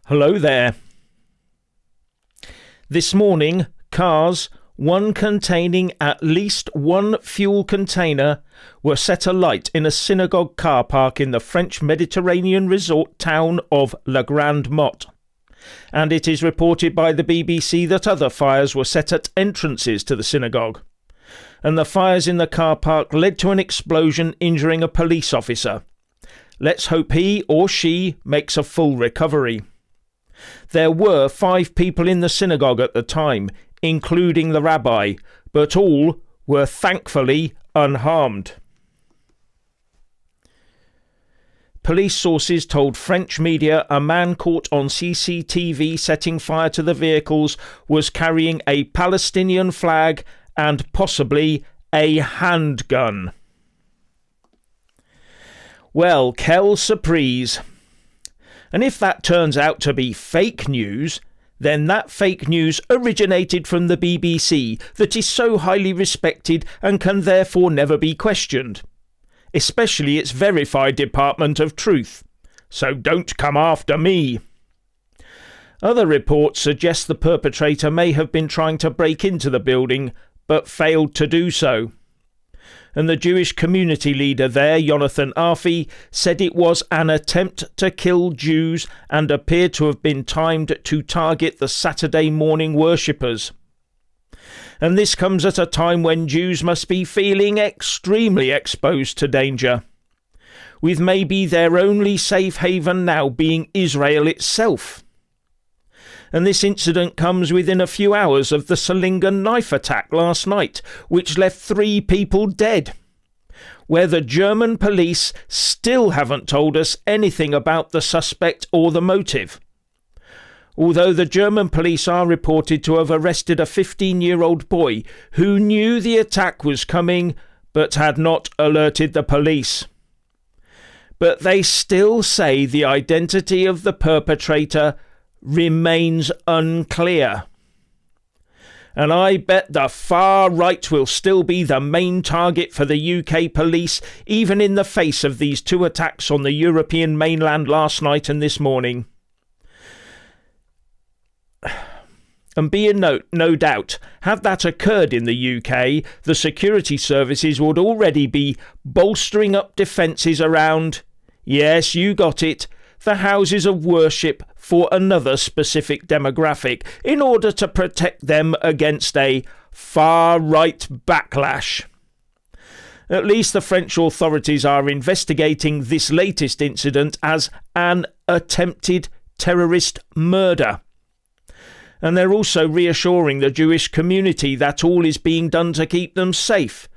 Hello there. This morning, cars, one containing at least one fuel container, were set alight in a synagogue car park in the French Mediterranean resort town of Grande-Motte. And it is reported by the BBC that other fires were set at entrances to the synagogue. And the fires in the car park led to an explosion injuring a police officer. Let's hope he or she makes a full recovery. There were 5 people in the synagogue at the time, including the rabbi, but all were thankfully unharmed. Police sources told French media a man caught on CCTV setting fire to the vehicles was carrying a Palestinian flag and possibly a handgun. Well, quelle surprise. And if that turns out to be fake news, then that fake news originated from the BBC that is so highly respected and can therefore never be questioned, especially its verified Department of Truth. So don't come after me. Other reports suggest the perpetrator may have been trying to break into the building, but failed to do so. And the Jewish community leader there, Jonathan Arfi, said it was an attempt to kill Jews and appeared to have been timed to target the Saturday morning worshippers. And this comes at a time when Jews must be feeling extremely exposed to danger, with maybe their only safe haven now being Israel itself. And this incident comes within a few hours of the Solingen knife attack last night, which left 3 people dead, where the German police still haven't told us anything about the suspect or the motive. Although the German police are reported to have arrested a 15-year-old boy who knew the attack was coming but had not alerted the police. But they still say the identity of the perpetrator remains unclear. And I bet the far right will still be the main target for the UK police, even in the face of these 2 attacks on the European mainland last night and this morning. And be in no doubt, had that occurred in the UK, the security services would already be bolstering up defences around, yes, you got it, the houses of worship for another specific demographic, in order to protect them against a far-right backlash. At least the French authorities are investigating this latest incident as an attempted terrorist murder. And they're also reassuring the Jewish community that all is being done to keep them safe,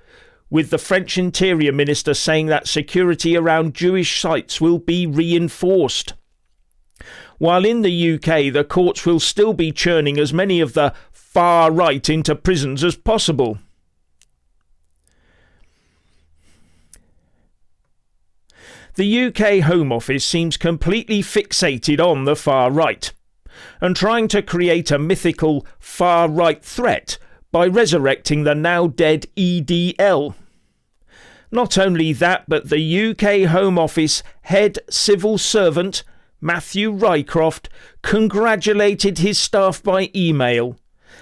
with the French Interior Minister saying that security around Jewish sites will be reinforced. While in the UK, the courts will still be churning as many of the far right into prisons as possible. The UK Home Office seems completely fixated on the far right and trying to create a mythical far right threat by resurrecting the now dead EDL. Not only that, but the UK Home Office head civil servant Matthew Rycroft congratulated his staff by email,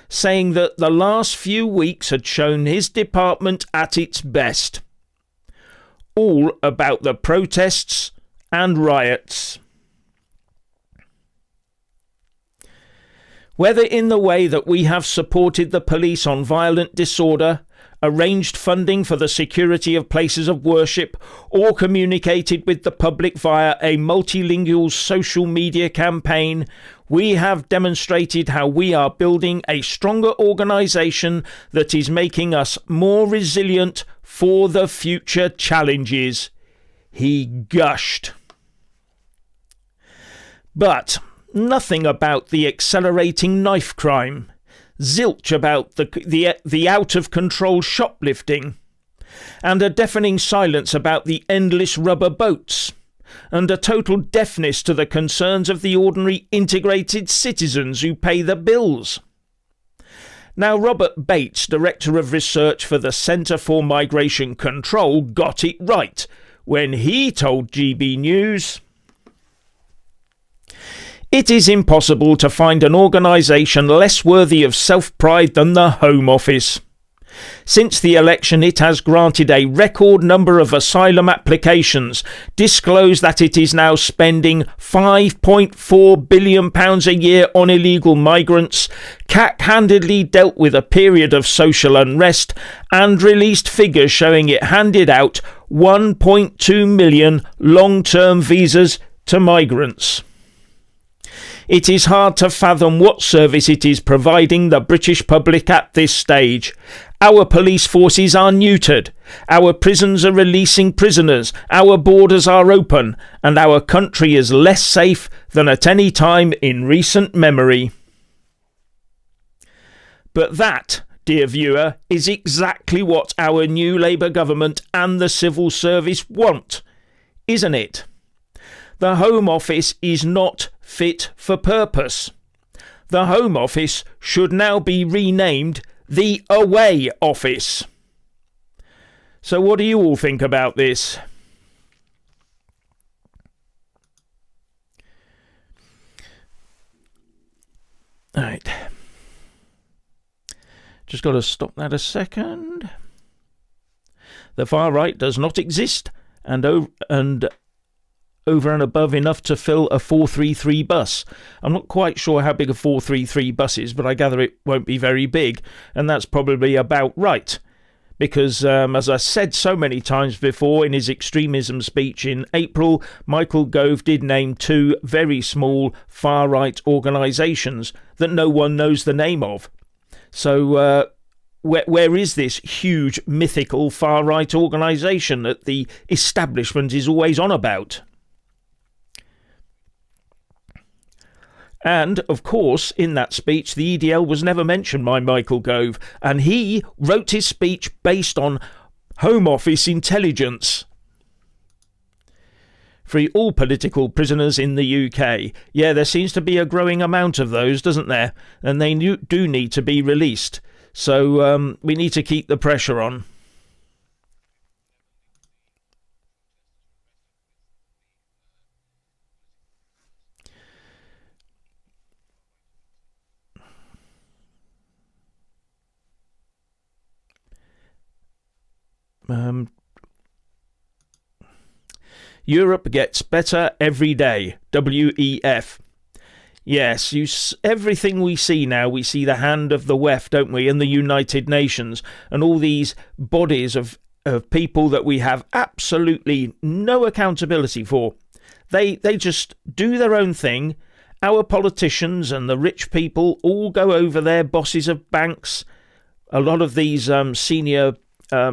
saying that the last few weeks had shown his department at its best. All about the protests and riots. Whether in the way that we have supported the police on violent disorder, arranged funding for the security of places of worship, or communicated with the public via a multilingual social media campaign, we have demonstrated how we are building a stronger organisation that is making us more resilient for the future challenges, he gushed. But nothing about the accelerating knife crime, zilch about the out-of-control shoplifting, and a deafening silence about the endless rubber boats, and a total deafness to the concerns of the ordinary integrated citizens who pay the bills. Now, Robert Bates, Director of Research for the Centre for Migration Control, got it right when he told GB News, It is impossible to find an organisation less worthy of self-pride than the Home Office. Since the election, it has granted a record number of asylum applications, disclosed that it is now spending £5.4 billion a year on illegal migrants, cack-handedly dealt with a period of social unrest, and released figures showing it handed out 1.2 million long-term visas to migrants. It is hard to fathom what service it is providing the British public at this stage. Our police forces are neutered, our prisons are releasing prisoners, our borders are open, and our country is less safe than at any time in recent memory. But that, dear viewer, is exactly what our new Labour government and the civil service want, isn't it? The Home Office is not fit for purpose. The Home Office should now be renamed the Away Office. So what do you all think about this? All right. Just got to stop that a second. The far right does not exist, and over and above enough to fill a 433 bus. I'm not quite sure how big a 433 bus is, but I gather it won't be very big, and that's probably about right. Because, as I said so many times before in his extremism speech in April, Michael Gove did name two very small far-right organisations that no one knows the name of. So, where is this huge, mythical far-right organisation that the establishment is always on about? And, of course, in that speech, the EDL was never mentioned by Michael Gove, and he wrote his speech based on Home Office intelligence. Free all political prisoners in the UK. Yeah, there seems to be a growing amount of those, doesn't there? And they do need to be released. So we need to keep the pressure on. Europe gets better every day. WEF. Yes, everything we see now, we see the hand of the WEF, don't we, and the United Nations, and all these bodies of people that we have absolutely no accountability for. They just do their own thing. Our politicians and the rich people all go over there, bosses of banks, a lot of these senior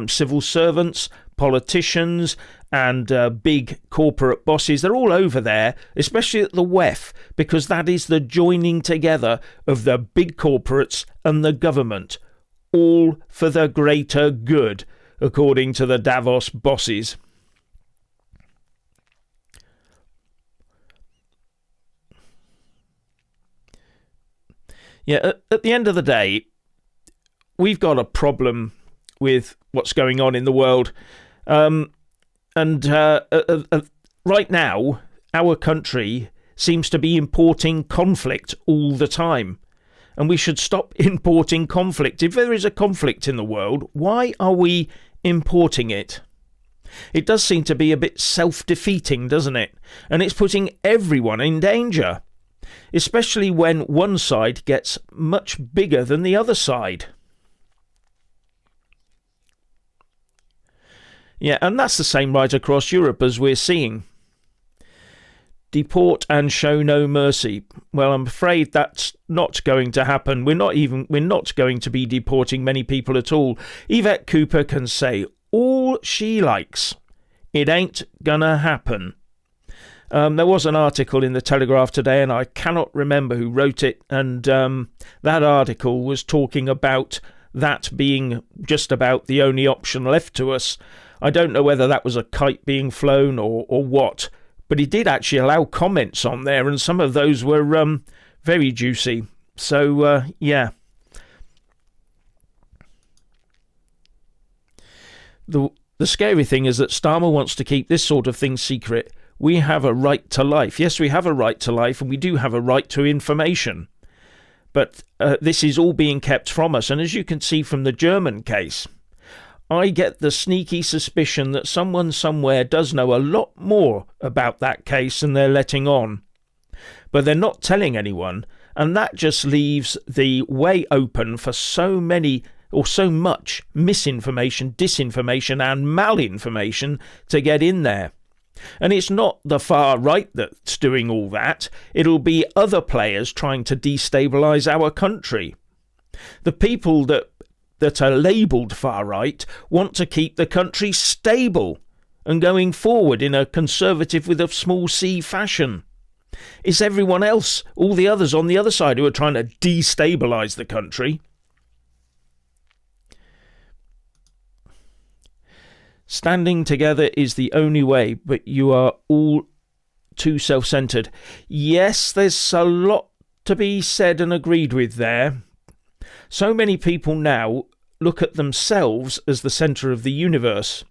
civil servants, politicians, and big corporate bosses, they're all over there, especially at the WEF, because that is the joining together of the big corporates and the government, all for the greater good, according to the Davos bosses. Yeah, at the end of the day, we've got a problem with what's going on in the world. And right now, our country seems to be importing conflict all the time. And we should stop importing conflict. If there is a conflict in the world, why are we importing it? It does seem to be a bit self-defeating, doesn't it? And it's putting everyone in danger, especially when one side gets much bigger than the other side. Yeah, and that's the same right across Europe as we're seeing. Deport and show no mercy. Well, I'm afraid that's not going to happen. We're not going to be deporting many people at all. Yvette Cooper can say all she likes. It ain't gonna happen. There was an article in the Telegraph today, and I cannot remember who wrote it, and that article was talking about that being just about the only option left to us. I don't know whether that was a kite being flown or what, but he did actually allow comments on there, and some of those were very juicy. So, yeah. The scary thing is that Starmer wants to keep this sort of thing secret, we have a right to life. Yes, we have a right to life, and we do have a right to information. But this is all being kept from us. And as you can see from the German case, I get the sneaky suspicion that someone somewhere does know a lot more about that case than they're letting on. But they're not telling anyone, and that just leaves the way open for so many or so much misinformation, disinformation and malinformation to get in there. And it's not the far right that's doing all that. It'll be other players trying to destabilise our country. The people that are labelled far right want to keep the country stable and going forward in a conservative with a small c fashion. It's everyone else, all the others on the other side, who are trying to destabilise the country. Standing together is the only way, but you are all too self-centred. Yes, there's a lot to be said and agreed with there. So many people now look at themselves as the centre of the universe,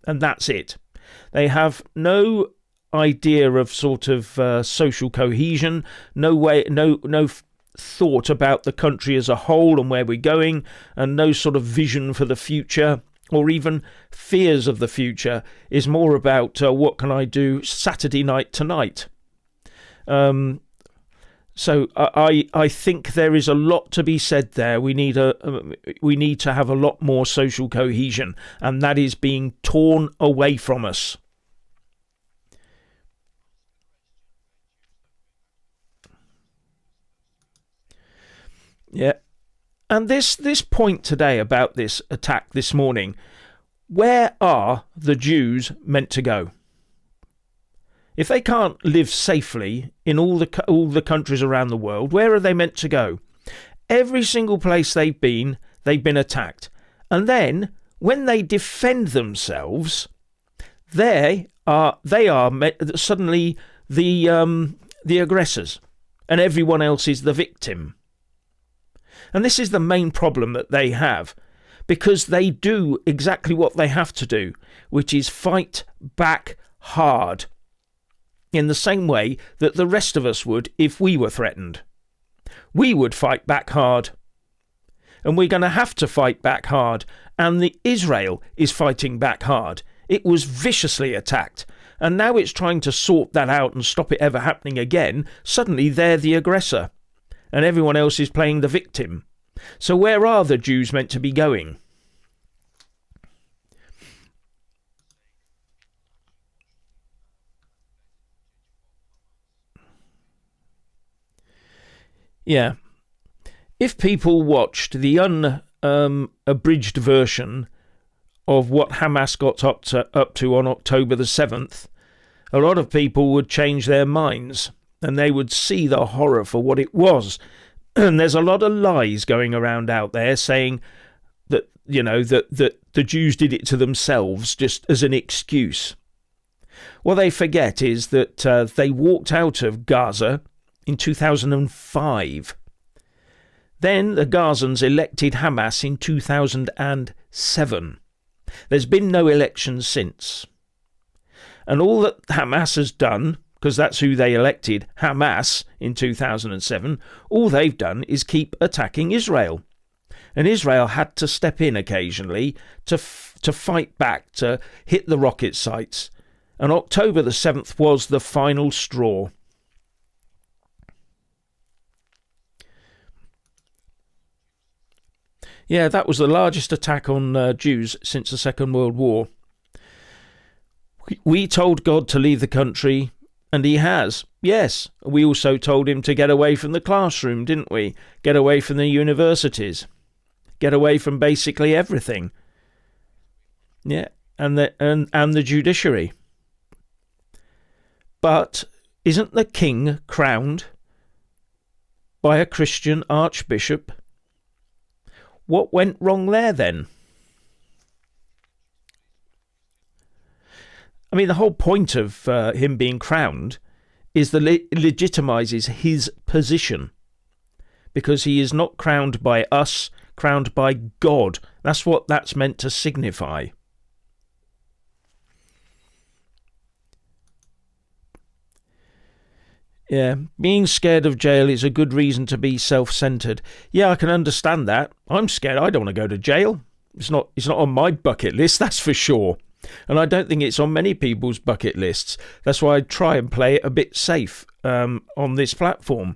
and that's it. They have no idea of sort of social cohesion, no thought about the country as a whole and where we're going, and no sort of vision for the future, or even fears of the future. Is more about what can I do Saturday night tonight. So I think there is a lot to be said there. We need to have a lot more social cohesion, and that is being torn away from us. Yeah. And this point today about this attack this morning, where are the Jews meant to go? If they can't live safely in all the countries around the world, where are they meant to go? Every single place they've been attacked. And then when they defend themselves, they are suddenly the aggressors, and everyone else is the victim. And this is the main problem that they have, because they do exactly what they have to do, which is fight back hard, in the same way that the rest of us would if we were threatened. We would fight back hard. And we're going to have to fight back hard. And Israel is fighting back hard. It was viciously attacked. And now it's trying to sort that out and stop it ever happening again. Suddenly they're the aggressor. And everyone else is playing the victim. So where are the Jews meant to be going? Yeah. If people watched the unabridged version of what Hamas got up to on October the 7th, a lot of people would change their minds, and they would see the horror for what it was. And there's a lot of lies going around out there saying that, that the Jews did it to themselves just as an excuse. What they forget is that they walked out of Gaza in 2005. Then the Gazans elected Hamas in 2007. There's been no election since. And all that Hamas has done, because that's who they elected, Hamas, in 2007, all they've done is keep attacking Israel. And Israel had to step in occasionally to fight back, to hit the rocket sites. And October the 7th was the final straw. Yeah, that was the largest attack on Jews since the Second World War. We told God to leave the country, and he has. Yes, we also told him to get away from the classroom, didn't we? Get away from the universities. Get away from basically everything. Yeah, and the judiciary. But isn't the king crowned by a Christian archbishop? What went wrong there then? I mean, the whole point of him being crowned is that it legitimises his position, because he is not crowned by us, crowned by God. That's what that's meant to signify. Yeah, being scared of jail is a good reason to be self-centered. Yeah, I can understand that. I'm scared. I don't want to go to jail. It's not on my bucket list, that's for sure. And I don't think it's on many people's bucket lists. That's why I try and play it a bit safe on this platform,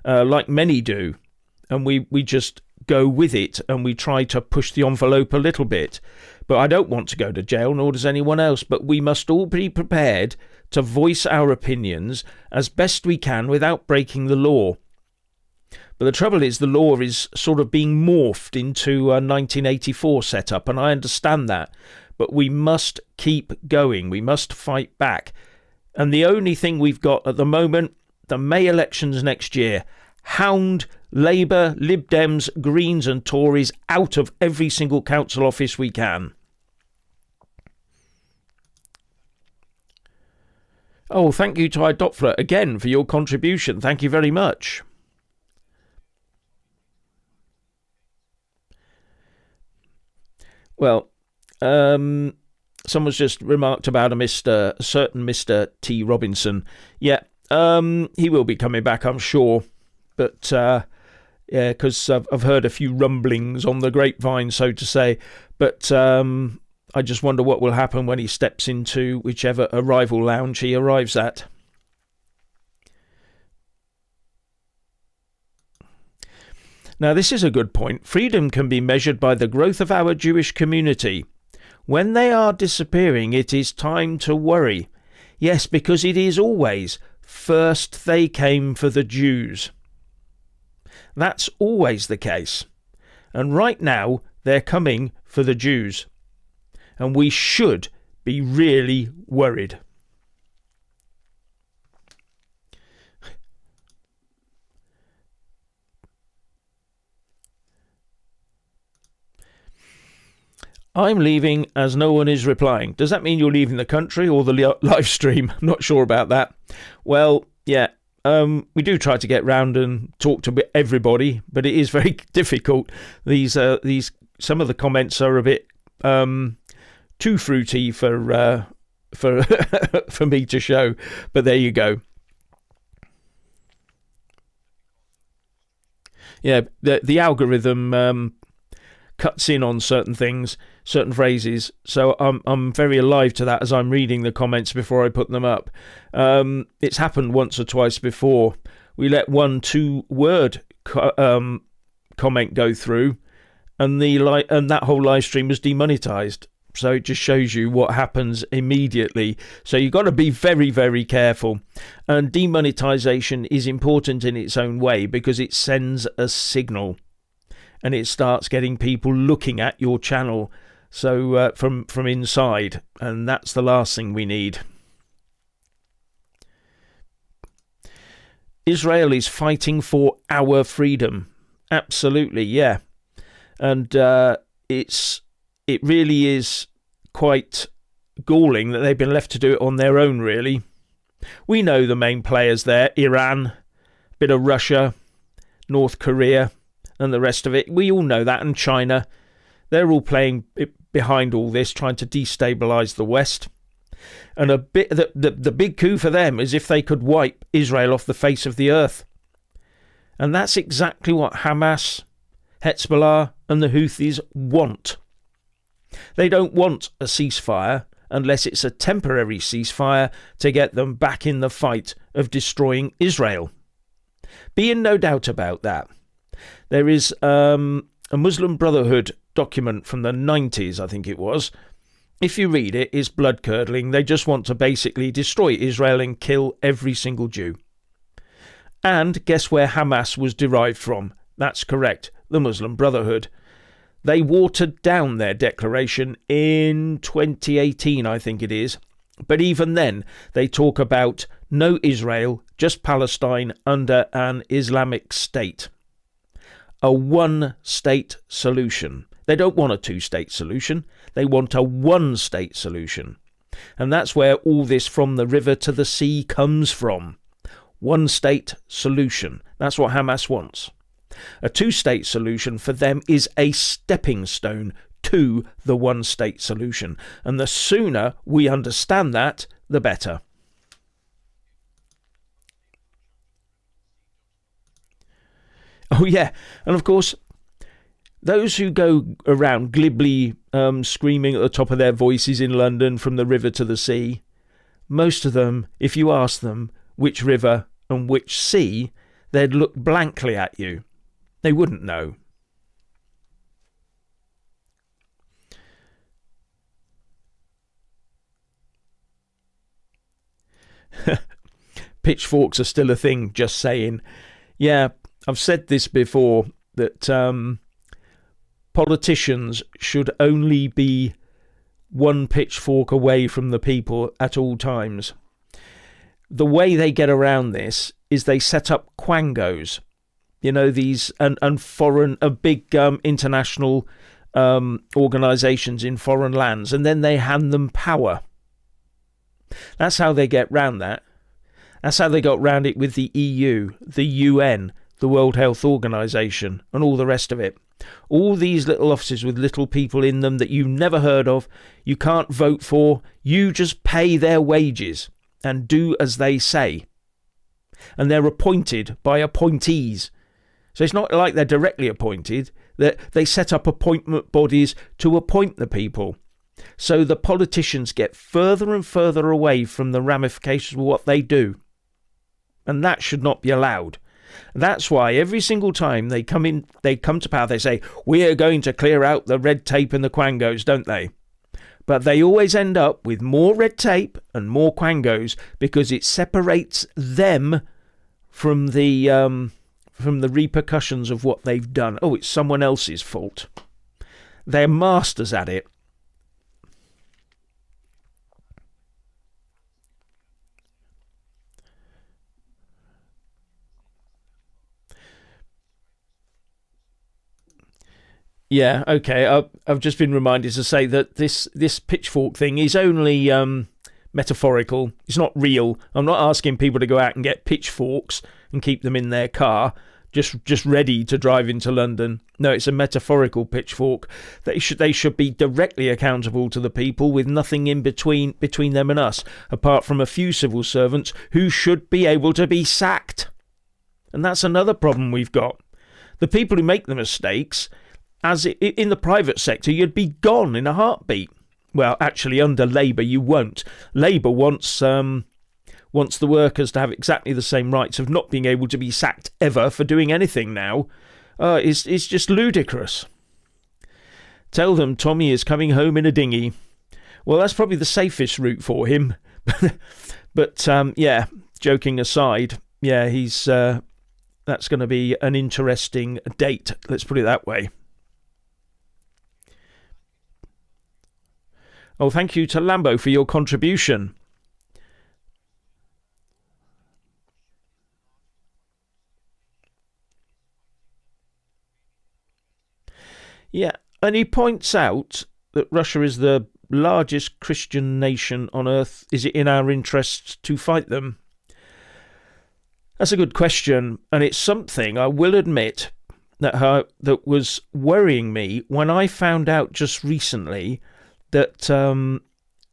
like many do. And we just go with it and we try to push the envelope a little bit. But I don't want to go to jail, nor does anyone else. But we must all be prepared to voice our opinions as best we can without breaking the law. But the trouble is the law is sort of being morphed into a 1984 setup, and I understand that. But we must keep going. We must fight back. And the only thing we've got at the moment, the May elections next year, hound Labour, Lib Dems, Greens and Tories out of every single council office we can. Oh, thank you to iDoppler again for your contribution. Thank you very much. Well, someone's just remarked about a certain Mr. T. Robinson. Yeah, he will be coming back, I'm sure. But, yeah, because I've heard a few rumblings on the grapevine, so to say. But I just wonder what will happen when he steps into whichever arrival lounge he arrives at. Now, this is a good point. Freedom can be measured by the growth of our Jewish community. When they are disappearing, it is time to worry. Yes, because it is always, first they came for the Jews. That's always the case. And right now, they're coming for the Jews. And we should be really worried. I'm leaving as no one is replying. Does that mean you're leaving the country or the live stream? I'm not sure about that. Well, yeah, we do try to get round and talk to everybody, but it is very difficult. Some of the comments are a bit too fruity for for me to show, but there you go. Yeah, the algorithm cuts in on certain things, certain phrases, so I'm very alive to that as I'm reading the comments before I put them up. It's happened once or twice before. We let 1-2 word comment go through, and that whole live stream was demonetized. So it just shows you what happens immediately. So you've got to be very, very careful. And demonetization is important in its own way because it sends a signal. And it starts getting people looking at your channel, so from inside, and that's the last thing we need. Israel is fighting for our freedom. Absolutely, yeah. And it really is quite galling that they've been left to do it on their own, really. We know the main players there: Iran, bit of Russia, North Korea, and the rest of it. We all know that, and China. They're all playing behind all this, trying to destabilise the West. And the big coup for them is if they could wipe Israel off the face of the earth. And that's exactly what Hamas, Hezbollah and the Houthis want. They don't want a ceasefire unless it's a temporary ceasefire to get them back in the fight of destroying Israel. Be in no doubt about that. There is a Muslim Brotherhood document from the 90s, I think it was. If you read it, it's blood-curdling. They just want to basically destroy Israel and kill every single Jew. And guess where Hamas was derived from? That's correct, the Muslim Brotherhood. They watered down their declaration in 2018, I think it is. But even then, they talk about no Israel, just Palestine under an Islamic state. A one-state solution. They don't want a two-state solution. They want a one-state solution. And that's where all this from the river to the sea comes from. One-state solution. That's what Hamas wants. A two-state solution for them is a stepping stone to the one-state solution. And the sooner we understand that, the better. Oh, yeah. And of course, those who go around glibly screaming at the top of their voices in London from the river to the sea, most of them, if you ask them which river and which sea, they'd look blankly at you. They wouldn't know. Pitchforks are still a thing, just saying. Yeah, I've said this before, that politicians should only be one pitchfork away from the people at all times. The way they get around this is they set up quangos, these and foreign, big international organisations in foreign lands, and then they hand them power. That's how they get round that. That's how they got round it with the EU, the UN, the World Health Organization, and all the rest of it. All these little offices with little people in them that you never heard of, you can't vote for, you just pay their wages and do as they say. And they're appointed by appointees. So it's not like they're directly appointed, they set up appointment bodies to appoint the people. So the politicians get further and further away from the ramifications of what they do. And that should not be allowed. That's why every single time they come to power, they say, we are going to clear out the red tape and the quangos, don't they? But they always end up with more red tape and more quangos because it separates them from the repercussions of what they've done. Oh, it's someone else's fault. They're masters at it. Yeah, okay. I've just been reminded to say that this pitchfork thing is only metaphorical. It's not real. I'm not asking people to go out and get pitchforks and keep them in their car, just ready to drive into London. No, it's a metaphorical pitchfork. They should be directly accountable to the people, with nothing in between them and us, apart from a few civil servants who should be able to be sacked. And that's another problem we've got. The people who make the mistakes, as in the private sector, you'd be gone in a heartbeat. Well, actually, under Labour, you won't. Labour wants the workers to have exactly the same rights of not being able to be sacked ever for doing anything now. It's just ludicrous. Tell them Tommy is coming home in a dinghy. Well, that's probably the safest route for him. But yeah, joking aside, yeah, that's going to be an interesting date. Let's put it that way. Oh, thank you to Lambo for your contribution. Yeah, and he points out that Russia is the largest Christian nation on earth. Is it in our interests to fight them? That's a good question, and it's something I will admit that was worrying me when I found out just recently that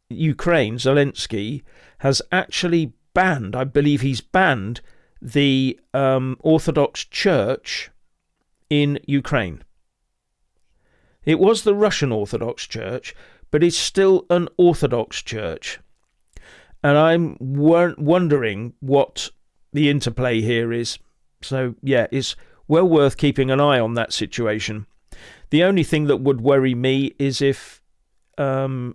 Ukraine, Zelensky, has actually banned, I believe he's banned, the Orthodox Church in Ukraine. It was the Russian Orthodox Church, but it's still an Orthodox Church. And I'm wondering what the interplay here is. So, yeah, it's well worth keeping an eye on that situation. The only thing that would worry me is if Putin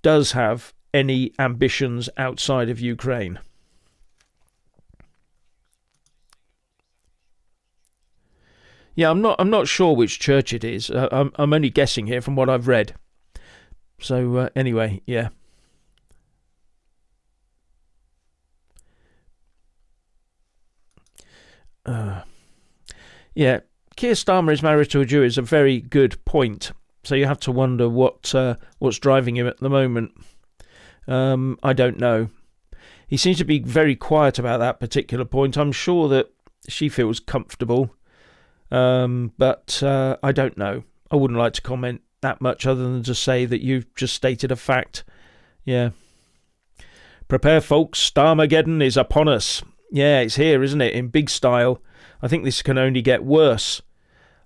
does have any ambitions outside of Ukraine. Yeah, I'm not sure which church it is. I'm only guessing here from what I've read. So anyway, yeah. Yeah, Keir Starmer is married to a Jew is a very good point. So you have to wonder what's driving him at the moment. I don't know. He seems to be very quiet about that particular point. I'm sure that she feels comfortable, but I don't know. I wouldn't like to comment that much other than to say that you've just stated a fact. Yeah. Prepare, folks. Starmageddon is upon us. Yeah, it's here, isn't it? In big style. I think this can only get worse.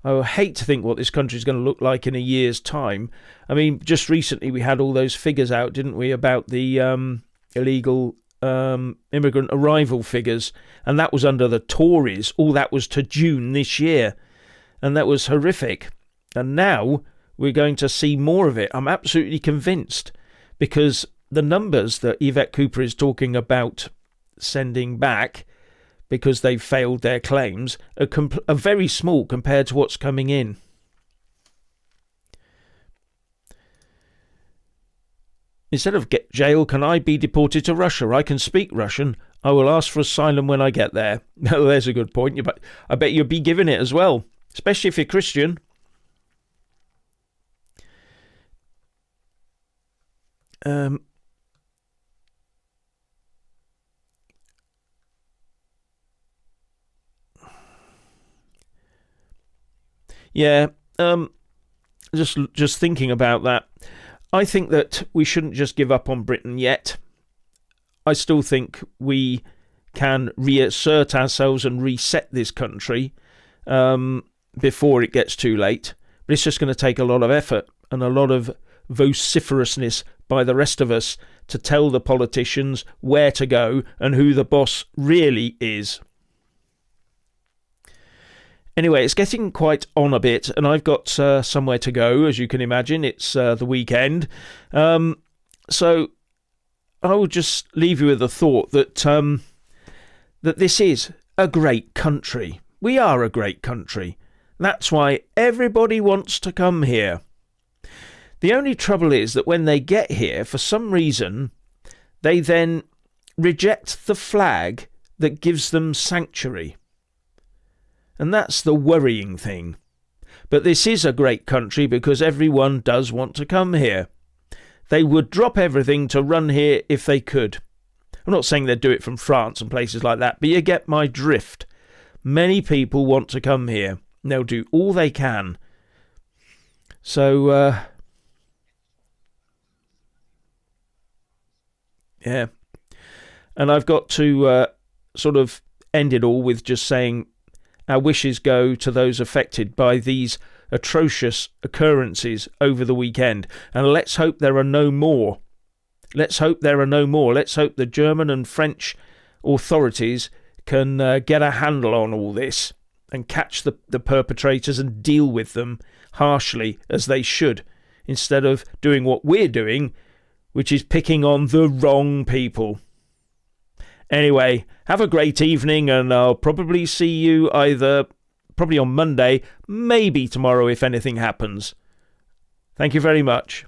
I hate to think what this country is going to look like in a year's time. I mean, just recently we had all those figures out, didn't we, about the illegal immigrant arrival figures, and that was under the Tories. All that was to June this year, and that was horrific. And now we're going to see more of it. I'm absolutely convinced, because the numbers that Yvette Cooper is talking about sending back because they've failed their claims are very small compared to what's coming in. Instead of get jail, can I be deported to Russia? I can speak Russian. I will ask for asylum when I get there. Oh, there's a good point. I bet you'll be given it as well, especially if you're Christian. Yeah, just thinking about that, I think that we shouldn't just give up on Britain yet. I still think we can reassert ourselves and reset this country before it gets too late. But it's just going to take a lot of effort and a lot of vociferousness by the rest of us to tell the politicians where to go and who the boss really is. Anyway, it's getting quite on a bit, and I've got somewhere to go, as you can imagine. It's the weekend. So I will just leave you with the thought that that this is a great country. We are a great country. That's why everybody wants to come here. The only trouble is that when they get here, for some reason, they then reject the flag that gives them sanctuary. And that's the worrying thing. But this is a great country because everyone does want to come here. They would drop everything to run here if they could. I'm not saying they'd do it from France and places like that, but you get my drift. Many people want to come here. They'll do all they can. So, yeah. And I've got to sort of end it all with just saying, our wishes go to those affected by these atrocious occurrences over the weekend. And let's hope there are no more. Let's hope there are no more. Let's hope the German and French authorities can get a handle on all this and catch the perpetrators and deal with them harshly as they should, instead of doing what we're doing, which is picking on the wrong people. Anyway, have a great evening, and I'll probably see you probably on Monday, maybe tomorrow if anything happens. Thank you very much.